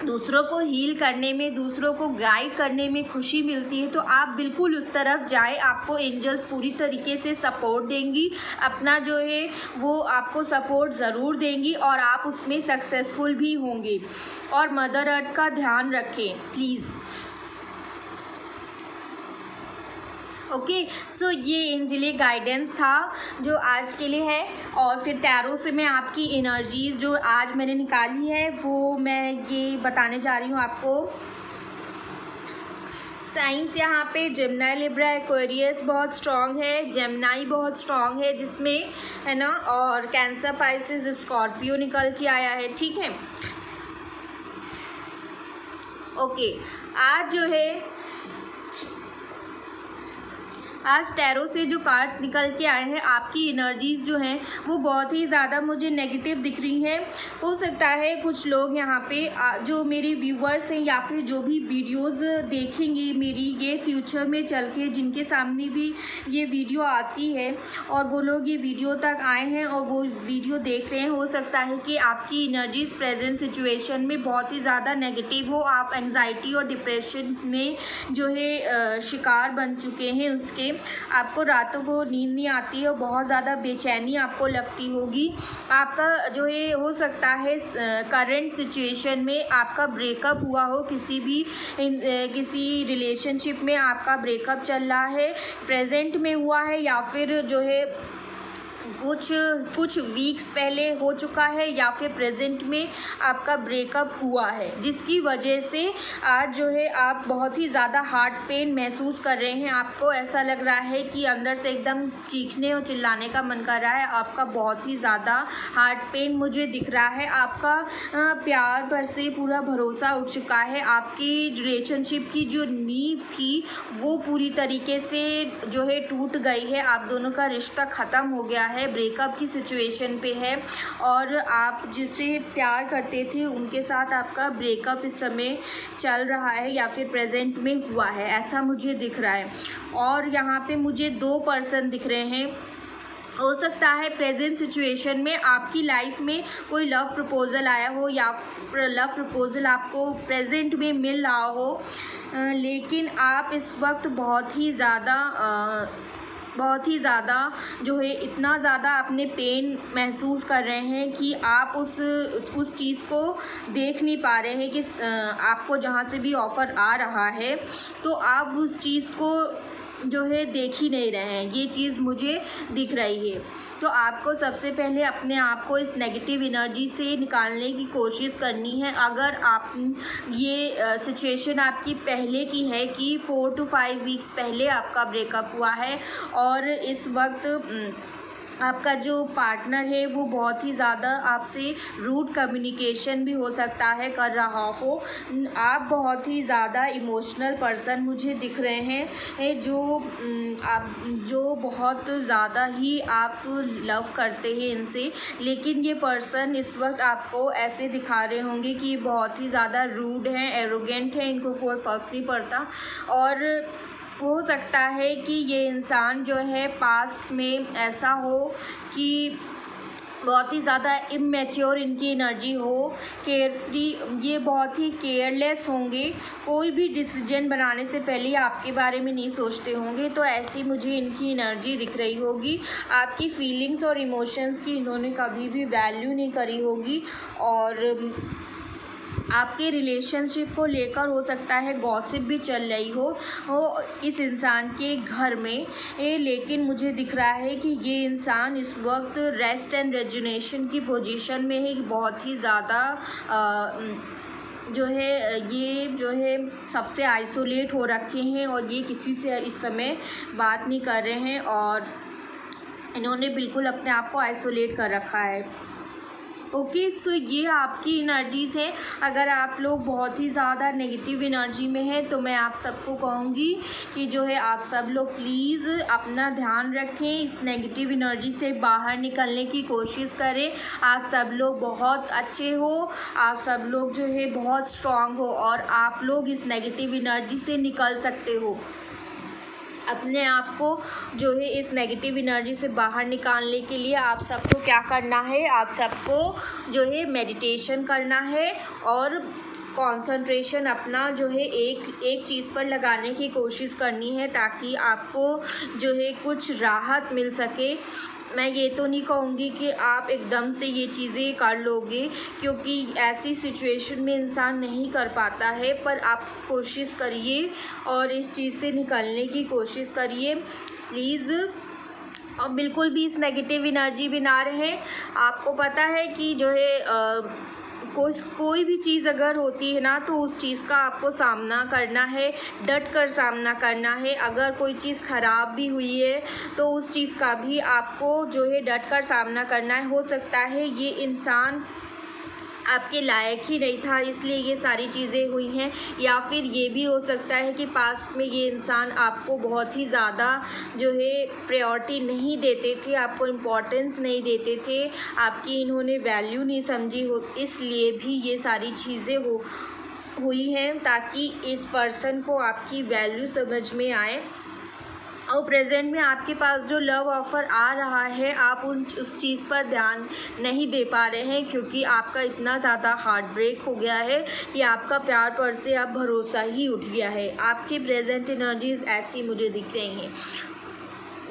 दूसरों को हील करने में, दूसरों को गाइड करने में खुशी मिलती है, तो आप बिल्कुल उस तरफ जाएं। आपको एंजल्स पूरी तरीके से सपोर्ट देंगी, अपना जो है वो आपको सपोर्ट ज़रूर देंगी और आप उसमें सक्सेसफुल भी होंगे। और मदर अर्थ का ध्यान रखें प्लीज़। ओके, सो ये एंजेलिक गाइडेंस था जो आज के लिए है। और फिर टैरो से मैं आपकी एनर्जीज़ जो आज मैंने निकाली है वो मैं ये बताने जा रही हूँ आपको। साइंस यहाँ पे जेमिनी, लिब्रा, एक्वेरियस बहुत स्ट्रॉन्ग है, जेमिनी बहुत स्ट्रॉन्ग है जिसमें, है ना, और कैंसर, पाइसेस, स्कॉर्पियो निकल के आया है। ठीक है, ओके, आज टैरो से जो कार्ड्स निकल के आए हैं, आपकी एनर्जीज़ जो हैं वो बहुत ही ज़्यादा मुझे नेगेटिव दिख रही हैं। हो सकता है कुछ लोग यहाँ पे जो मेरे व्यूअर्स हैं या फिर जो भी वीडियोस देखेंगे मेरी ये फ्यूचर में चल के, जिनके सामने भी ये वीडियो आती है और वो लोग ये वीडियो तक आए हैं और वो वीडियो देख रहे हैं, हो सकता है कि आपकी एनर्जीज़ प्रेजेंट सिचुएशन में बहुत ही ज़्यादा नेगेटिव हो। आप एंग्जाइटी और डिप्रेशन में जो है शिकार बन चुके हैं उसके। आपको रातों को नींद नहीं आती है और बहुत ज़्यादा बेचैनी आपको लगती होगी। आपका जो है हो सकता है करंट सिचुएशन में आपका ब्रेकअप हुआ हो, किसी रिलेशनशिप में आपका ब्रेकअप चल रहा है, प्रेजेंट में हुआ है या फिर जो है कुछ वीक्स पहले हो चुका है या फिर प्रेजेंट में आपका ब्रेकअप हुआ है, जिसकी वजह से आज जो है आप बहुत ही ज़्यादा हार्ट पेन महसूस कर रहे हैं। आपको ऐसा लग रहा है कि अंदर से एकदम चीखने और चिल्लाने का मन कर रहा है। आपका बहुत ही ज़्यादा हार्ट पेन मुझे दिख रहा है। आपका प्यार पर से पूरा भरोसा उठ चुका है। आपकी रिलेशनशिप की जो नींव थी वो पूरी तरीके से जो है टूट गई है। आप दोनों का रिश्ता ख़त्म हो गया है, ब्रेकअप की सिचुएशन पे है और आप जिससे प्यार करते थे उनके साथ आपका ब्रेकअप इस समय चल रहा है या फिर प्रेजेंट में हुआ है, ऐसा मुझे दिख रहा है। और यहाँ पे मुझे 2 पर्सन दिख रहे हैं। हो सकता है प्रेजेंट सिचुएशन में आपकी लाइफ में कोई लव प्रपोज़ल आया हो या लव प्रपोज़ल आपको प्रेजेंट में मिल रहा हो, लेकिन आप इस वक्त बहुत ही ज़्यादा जो है इतना ज़्यादा अपने पेन महसूस कर रहे हैं कि आप उस चीज़ को देख नहीं पा रहे हैं कि आपको जहाँ से भी ऑफ़र आ रहा है तो आप उस चीज़ को जो है देख ही नहीं रहे हैं। ये चीज़ मुझे दिख रही है। तो आपको सबसे पहले अपने आप को इस नेगेटिव एनर्जी से निकालने की कोशिश करनी है। अगर आप ये सिचुएशन आपकी पहले की है कि 4 to 5 वीक्स पहले आपका ब्रेकअप हुआ है और इस वक्त आपका जो पार्टनर है वो बहुत ही ज़्यादा आपसे रूड कम्युनिकेशन भी हो सकता है कर रहा हो। आप बहुत ही ज़्यादा इमोशनल पर्सन मुझे दिख रहे हैं जो बहुत ज़्यादा ही आप लव करते हैं इनसे, लेकिन ये पर्सन इस वक्त आपको ऐसे दिखा रहे होंगे कि बहुत ही ज़्यादा रूड हैं, एरोगेंट हैं, इनको कोई फ़र्क नहीं पड़ता। और हो सकता है कि ये इंसान जो है पास्ट में ऐसा हो कि बहुत ही ज़्यादा इमैच्योर इनकी एनर्जी हो, केयरफ्री, ये बहुत ही केयरलेस होंगे, कोई भी डिसीजन बनाने से पहले आपके बारे में नहीं सोचते होंगे। तो ऐसी मुझे इनकी एनर्जी दिख रही होगी। आपकी फीलिंग्स और इमोशंस की इन्होंने कभी भी वैल्यू नहीं करी होगी और आपके रिलेशनशिप को लेकर हो सकता है गॉसिप भी चल रही हो इस इंसान के घर में, लेकिन मुझे दिख रहा है कि ये इंसान इस वक्त रेस्ट एंड रेजुनेशन की पोजीशन में है। बहुत ही ज़्यादा जो है सबसे आइसोलेट हो रखे हैं और ये किसी से इस समय बात नहीं कर रहे हैं और इन्होंने बिल्कुल अपने आप को आइसोलेट कर रखा है। ओके, सो ये आपकी एनर्जीज़ हैं। अगर आप लोग बहुत ही ज़्यादा नेगेटिव एनर्जी में हैं तो मैं आप सबको कहूँगी कि जो है आप सब लोग प्लीज़ अपना ध्यान रखें, इस नेगेटिव एनर्जी से बाहर निकलने की कोशिश करें। आप सब लोग बहुत अच्छे हो, आप सब लोग जो है बहुत स्ट्रॉन्ग हो और आप लोग इस नेगेटिव एनर्जी से निकल सकते हो। अपने आप को जो है इस नेगेटिव एनर्जी से बाहर निकालने के लिए आप सबको क्या करना है, आप सबको जो है मेडिटेशन करना है और कंसंट्रेशन अपना जो है एक चीज़ पर लगाने की कोशिश करनी है ताकि आपको जो है कुछ राहत मिल सके। मैं ये तो नहीं कहूँगी कि आप एकदम से ये चीज़ें कर लोगे, क्योंकि ऐसी सिचुएशन में इंसान नहीं कर पाता है, पर आप कोशिश करिए और इस चीज़ से निकलने की कोशिश करिए प्लीज़। और बिल्कुल भी इस नेगेटिव एनर्जी में ना रहें। आपको पता है कि जो है कोई भी चीज़ अगर होती है ना तो उस चीज़ का आपको सामना करना है, डट कर सामना करना है। अगर कोई चीज़ ख़राब भी हुई है तो उस चीज़ का भी आपको जो है डट कर सामना करना है। हो सकता है ये इंसान आपके लायक ही नहीं था इसलिए ये सारी चीज़ें हुई हैं, या फिर ये भी हो सकता है कि पास्ट में ये इंसान आपको बहुत ही ज़्यादा जो है प्रायोरिटी नहीं देते थे, आपको इम्पोर्टेंस नहीं देते थे, आपकी इन्होंने वैल्यू नहीं समझी हो, इसलिए भी ये सारी चीज़ें हुई हैं ताकि इस पर्सन को आपकी वैल्यू समझ में आए। और प्रेजेंट में आपके पास जो लव ऑफ़र आ रहा है आप उस चीज़ पर ध्यान नहीं दे पा रहे हैं, क्योंकि आपका इतना ज़्यादा हार्ट ब्रेक हो गया है कि आपका प्यार पर से अब भरोसा ही उठ गया है। आपकी प्रेजेंट एनर्जीज़ ऐसी मुझे दिख रही हैं।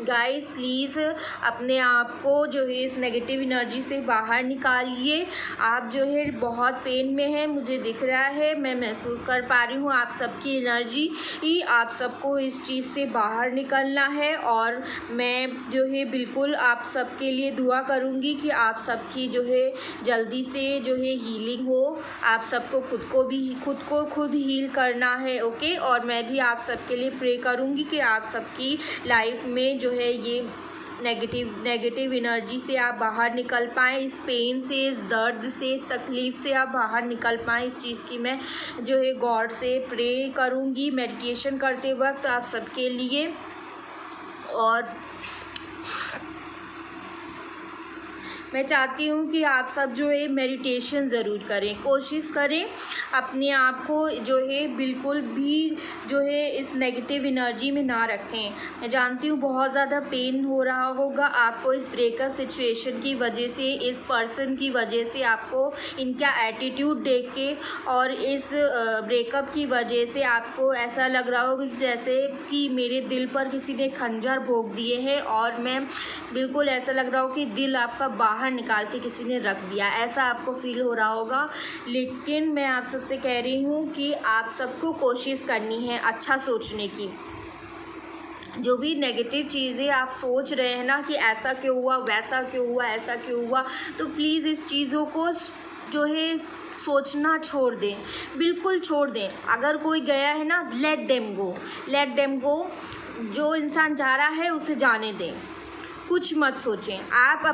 गाइस प्लीज़ अपने आप को जो है इस नेगेटिव एनर्जी से बाहर निकालिए। आप जो है बहुत पेन में हैं, मुझे दिख रहा है, मैं महसूस कर पा रही हूँ आप सबकी एनर्जी ही। आप सबको इस चीज़ से बाहर निकलना है और मैं जो है बिल्कुल आप सबके लिए दुआ करूँगी कि आप सबकी जो है जल्दी से जो है हीलिंग हो। आप सबको खुद को खुद हील करना है, ओके। और मैं भी आप सबके लिए प्रे करूँगी कि आप सबकी लाइफ में जो है ये नेगेटिव एनर्जी से आप बाहर निकल पाएँ, इस पेन से, इस दर्द से, इस तकलीफ़ से आप बाहर निकल पाएँ। इस चीज़ की मैं जो है गॉड से प्रे करूँगी मेडिटेशन करते वक्त आप सबके लिए। और मैं चाहती हूँ कि आप सब जो है मेडिटेशन ज़रूर करें, कोशिश करें अपने आप को जो है बिल्कुल भी जो है इस नेगेटिव एनर्जी में ना रखें। मैं जानती हूँ बहुत ज़्यादा पेन हो रहा होगा आपको इस ब्रेकअप सिचुएशन की वजह से, इस पर्सन की वजह से, आपको इनका एटीट्यूड देख के और इस ब्रेकअप की वजह से आपको ऐसा लग रहा होगा जैसे कि मेरे दिल पर किसी ने खंजर भोंक दिए हैं और मैं बिल्कुल ऐसा लग रहा हो कि दिल आपका बाहर निकाल के किसी ने रख दिया, ऐसा आपको फील हो रहा होगा। लेकिन मैं आप सबसे कह रही हूँ कि आप सबको कोशिश करनी है अच्छा सोचने की। जो भी नेगेटिव चीज़ें आप सोच रहे हैं ना कि ऐसा क्यों हुआ, वैसा क्यों हुआ, ऐसा क्यों हुआ, तो प्लीज़ इस चीज़ों को जो है सोचना छोड़ दें, बिल्कुल छोड़ दें। अगर कोई गया है ना, लेट देम गो। जो इंसान जा रहा है उसे जाने दें, कुछ मत सोचें। आप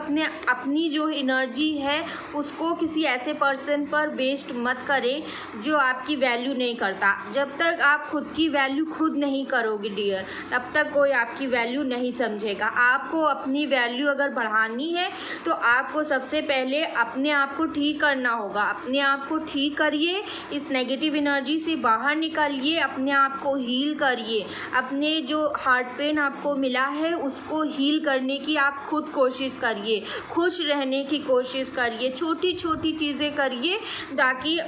अपनी जो एनर्जी है उसको किसी ऐसे पर्सन पर वेस्ट मत करें जो आपकी वैल्यू नहीं करता। जब तक आप खुद की वैल्यू खुद नहीं करोगे डियर, तब तक कोई आपकी वैल्यू नहीं समझेगा। आपको अपनी वैल्यू अगर बढ़ानी है तो आपको सबसे पहले अपने आप को ठीक करना होगा। अपने आप को ठीक करिए, इस नेगेटिव एनर्जी से बाहर निकालिए, अपने आप को हील करिए। अपने जो हार्ट पेन आपको मिला है उसको हील करने की आप खुद कोशिश करिए, खुश रहने की कोशिश करिए, छोटी छोटी चीज़ें करिए, ताकि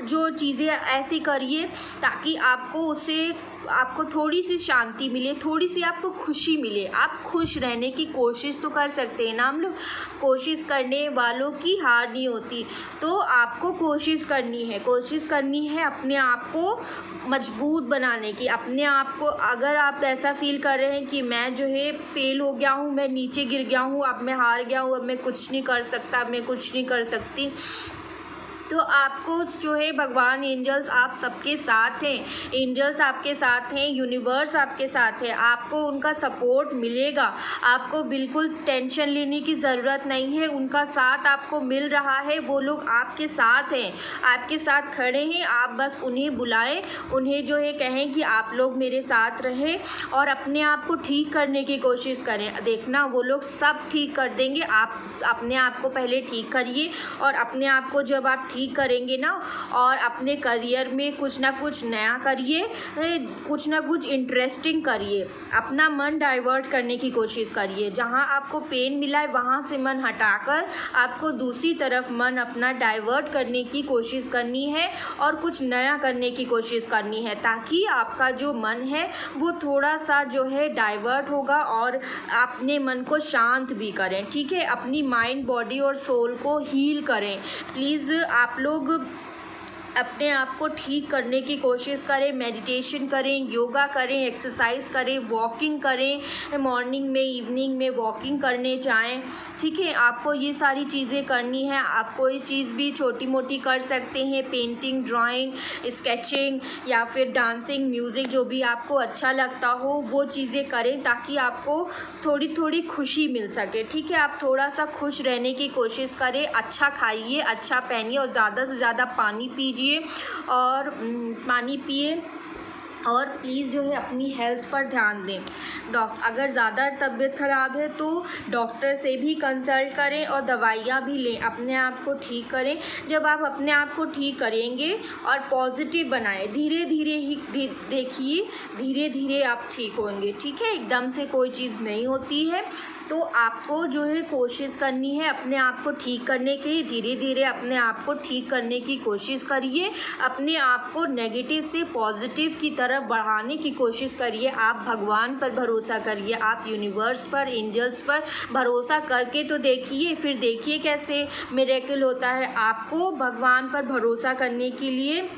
जो चीज़ें ऐसी करिए ताकि आपको थोड़ी सी शांति मिले, थोड़ी सी आपको खुशी मिले। आप खुश रहने की कोशिश तो कर सकते हैं ना हम लोग, कोशिश करने वालों की हार नहीं होती। तो आपको कोशिश करनी है अपने आप को मजबूत बनाने की। अपने आप को अगर आप ऐसा फील कर रहे हैं कि मैं जो है फेल हो गया हूँ, मैं नीचे गिर गया हूँ, अब मैं हार गया हूँ, अब मैं कुछ नहीं कर सकता, अब मैं कुछ नहीं कर सकती, तो आपको जो है भगवान एंजल्स आप सबके साथ हैं, एंजल्स आपके साथ हैं, यूनिवर्स आपके साथ है, आपको उनका सपोर्ट मिलेगा। आपको बिल्कुल टेंशन लेने की ज़रूरत नहीं है, उनका साथ आपको मिल रहा है। वो लोग आपके साथ हैं, आपके साथ खड़े हैं। आप बस उन्हें बुलाएं, उन्हें जो है कहें कि आप लोग मेरे साथ रहें और अपने आप को ठीक करने की कोशिश करें। देखना वो लोग सब ठीक कर देंगे। आप अपने आप को पहले ठीक करिए और अपने आप को जब आप ठीक करेंगे ना और अपने करियर में कुछ ना कुछ नया करिए, कुछ ना कुछ इंटरेस्टिंग करिए, अपना मन डाइवर्ट करने की कोशिश करिए। जहाँ आपको पेन मिला है वहाँ से मन हटाकर आपको दूसरी तरफ मन अपना डाइवर्ट करने की कोशिश करनी है और कुछ नया करने की कोशिश करनी है, ताकि आपका जो मन है वो थोड़ा सा जो है डाइवर्ट होगा और अपने मन को शांत भी करें। ठीक है, अपनी माइंड, बॉडी और सोल को हील करें। प्लीज़ आप लोग अपने आप को ठीक करने की कोशिश करें, मेडिटेशन करें, योगा करें, एक्सरसाइज करें, वॉकिंग करें, मॉर्निंग में, इवनिंग में वॉकिंग करने जाएं। ठीक है, आपको ये सारी चीज़ें करनी है। आप कोई चीज़ भी छोटी मोटी कर सकते हैं, पेंटिंग, ड्राइंग, स्केचिंग या फिर डांसिंग, म्यूज़िक, जो भी आपको अच्छा लगता हो वो चीज़ें करें, ताकि आपको थोड़ी थोड़ी खुशी मिल सके। ठीक है, आप थोड़ा सा खुश रहने की कोशिश करें, अच्छा खाइए, अच्छा पहनिए और ज़्यादा से ज़्यादा पानी पीजिए और पानी पिए और प्लीज़ जो है अपनी हेल्थ पर ध्यान दें। अगर ज़्यादा तबीयत ख़राब है तो डॉक्टर से भी कंसल्ट करें और दवाइयाँ भी लें, अपने आप को ठीक करें। जब आप अपने आप को ठीक करेंगे और पॉजिटिव बनाएं, धीरे धीरे ही देखिए, धीरे धीरे आप ठीक होंगे। ठीक है, एकदम से कोई चीज़ नहीं होती है, तो आपको जो है कोशिश करनी है अपने आप को ठीक करने के लिए। धीरे धीरे अपने आप को ठीक करने की कोशिश करिए, अपने आप को नेगेटिव से पॉजिटिव की तरफ तरफ बढ़ाने की कोशिश करिए। आप भगवान पर भरोसा करिए, आप यूनिवर्स पर, एंजल्स पर भरोसा करके तो देखिए, फिर देखिए कैसे मिरेकल होता है। आपको भगवान पर भरोसा करने के लिए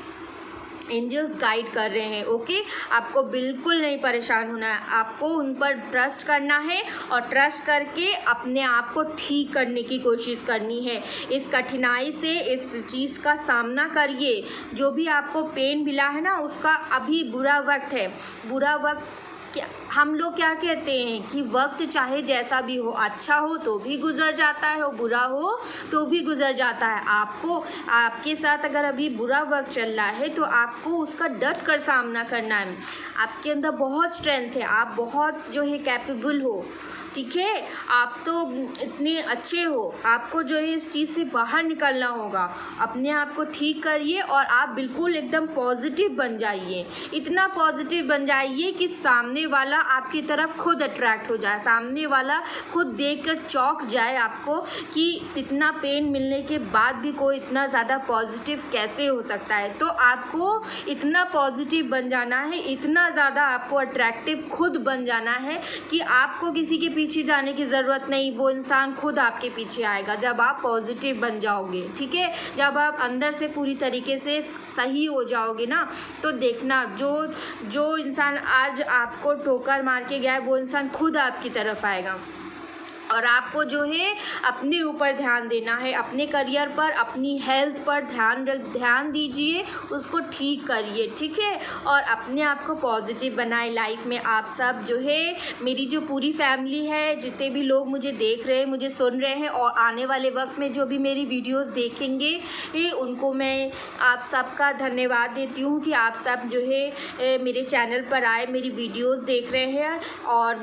एंजल्स गाइड कर रहे हैं। ओके, आपको बिल्कुल नहीं परेशान होना है, आपको उन पर ट्रस्ट करना है और ट्रस्ट करके अपने आप को ठीक करने की कोशिश करनी है। इस कठिनाई से, इस चीज़ का सामना करिए। जो भी आपको पेन मिला है ना, उसका अभी बुरा वक्त है। बुरा वक्त क्या हम लोग क्या कहते हैं कि वक्त चाहे जैसा भी हो, अच्छा हो तो भी गुजर जाता है और बुरा हो तो भी गुजर जाता है। आपको, आपके साथ अगर अभी बुरा वक्त चल रहा है तो आपको उसका डट कर सामना करना है। आपके अंदर बहुत स्ट्रेंथ है, आप बहुत जो है कैपेबल हो, ठीक है, आप तो इतने अच्छे हो। आपको जो है इस चीज़ से बाहर निकलना होगा। अपने आप को ठीक करिए और आप बिल्कुल एकदम पॉजिटिव बन जाइए। इतना पॉजिटिव बन जाइए कि सामने वाला आपकी तरफ खुद अट्रैक्ट हो जाए, सामने वाला खुद देखकर चौंक जाए आपको कि इतना पेन मिलने के बाद भी कोई इतना ज़्यादा पॉजिटिव कैसे हो सकता है। तो आपको इतना पॉजिटिव बन जाना है, इतना ज़्यादा आपको अट्रैक्टिव खुद बन जाना है कि आपको किसी के पीछे जाने की ज़रूरत नहीं, वो इंसान खुद आपके पीछे आएगा जब आप पॉजिटिव बन जाओगे। ठीक है, जब आप अंदर से पूरी तरीके से सही हो जाओगे ना, तो देखना जो इंसान आज आपको ठोकर मार के गया है वो इंसान खुद आपकी तरफ आएगा। और आपको जो है अपने ऊपर ध्यान देना है, अपने करियर पर, अपनी हेल्थ पर ध्यान दीजिए, उसको ठीक करिए। ठीक है, और अपने आप को पॉजिटिव बनाए लाइफ में। आप सब जो है, मेरी जो पूरी फैमिली है, जितने भी लोग मुझे देख रहे हैं, मुझे सुन रहे हैं और आने वाले वक्त में जो भी मेरी वीडियोस देखेंगे उनको मैं आप सबका धन्यवाद देती हूँ कि आप सब जो है मेरे चैनल पर आए, मेरी वीडियोस देख रहे हैं। और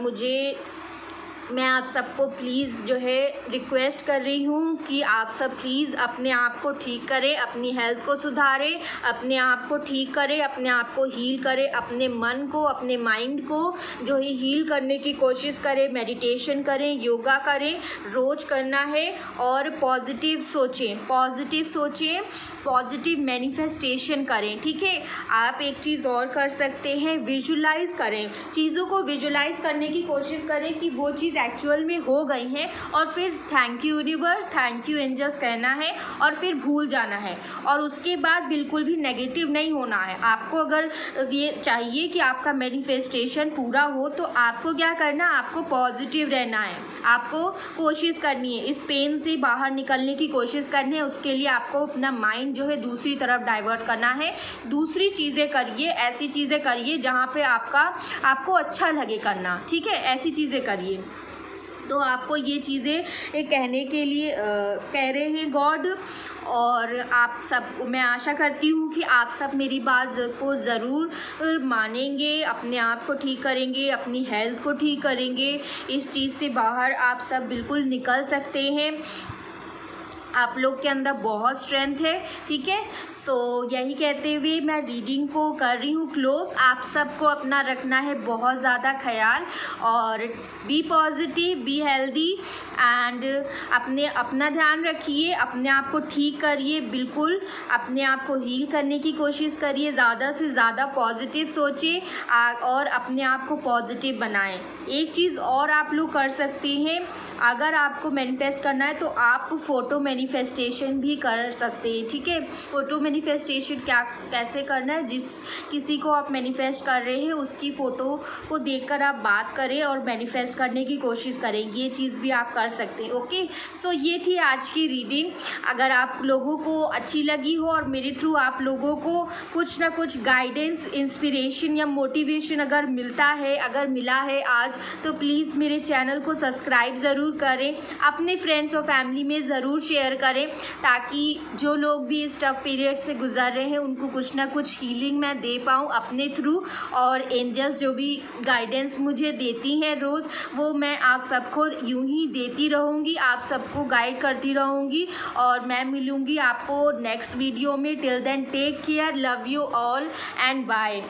मैं आप सबको प्लीज़ जो है रिक्वेस्ट कर रही हूँ कि आप सब प्लीज़ अपने आप को ठीक करें, अपनी हेल्थ को सुधारें, अपने आप को ठीक करें, अपने आप को हील करें, अपने मन को, अपने माइंड को जो है हील करने की कोशिश करें। मेडिटेशन करें, योगा करें, रोज़ करना है। और पॉजिटिव सोचें, पॉजिटिव मैनिफेस्टेशन करें। ठीक है, आप एक चीज़ और कर सकते हैं, विजुलाइज़ करें, चीज़ों को विजुलाइज़ करने की कोशिश करें कि वो चीज़ एक्चुअल में हो गई हैं, और फिर thank you universe, thank you angels कहना है और फिर भूल जाना है। और उसके बाद बिल्कुल भी नेगेटिव नहीं होना है। आपको अगर ये चाहिए कि आपका मैनिफेस्टेशन पूरा हो तो आपको क्या करना है, आपको पॉजिटिव रहना है, आपको कोशिश करनी है, इस पेन से बाहर निकलने की कोशिश करनी है। उसके लिए आपको अपना माइंड जो है दूसरी तरफ डाइवर्ट करना है। दूसरी चीज़ें करिए, ऐसी चीज़ें करिए जहाँ पे आपको अच्छा लगे करना। ठीक है, ऐसी चीज़ें करिए। तो आपको ये चीज़ें कहने के लिए कह रहे हैं गॉड। और आप सबको मैं आशा करती हूँ कि आप सब मेरी बात को ज़रूर मानेंगे, अपने आप को ठीक करेंगे, अपनी हेल्थ को ठीक करेंगे। इस चीज़ से बाहर आप सब बिल्कुल निकल सकते हैं। आप लोग के अंदर बहुत स्ट्रेंथ है। ठीक है, सो यही कहते हुए मैं रीडिंग को कर रही हूँ क्लोज। आप सबको अपना रखना है बहुत ज़्यादा ख्याल, और be positive, be healthy and अपना ध्यान रखिए, अपने आप को ठीक करिए, बिल्कुल अपने आप को हील करने की कोशिश करिए, ज़्यादा से ज़्यादा पॉजिटिव सोचिए और अपने आप को पॉजिटिव बनाएं। एक चीज़ और आप लोग कर सकते हैं, अगर आपको मैनिफेस्ट करना है तो आप फ़ोटो मैनिफेस्टेशन भी कर सकते हैं। ठीक है, फ़ोटो मैनिफेस्टेशन कैसे करना है, जिस किसी को आप मैनिफेस्ट कर रहे हैं उसकी फ़ोटो को देखकर आप बात करें और मैनिफेस्ट करने की कोशिश करें, ये चीज़ भी आप कर सकते हैं। ओके, सो ये थी आज की रीडिंग। अगर आप लोगों को अच्छी लगी हो और मेरे थ्रू आप लोगों को कुछ ना कुछ गाइडेंस, इंस्पिरेशन या मोटिवेशन अगर मिला है आज, तो प्लीज़ मेरे चैनल को सब्सक्राइब ज़रूर करें, अपने फ्रेंड्स और फैमिली में ज़रूर शेयर करें, ताकि जो लोग भी इस टफ पीरियड से गुजर रहे हैं उनको कुछ ना कुछ हीलिंग मैं दे पाऊँ अपने थ्रू। और एंजल्स जो भी गाइडेंस मुझे देती हैं रोज़, वो मैं आप सबको यूं ही देती रहूँगी, आप सबको गाइड करती रहूँगी। और मैं मिलूँगी आपको नेक्स्ट वीडियो में। Till then take care, love you all and bye.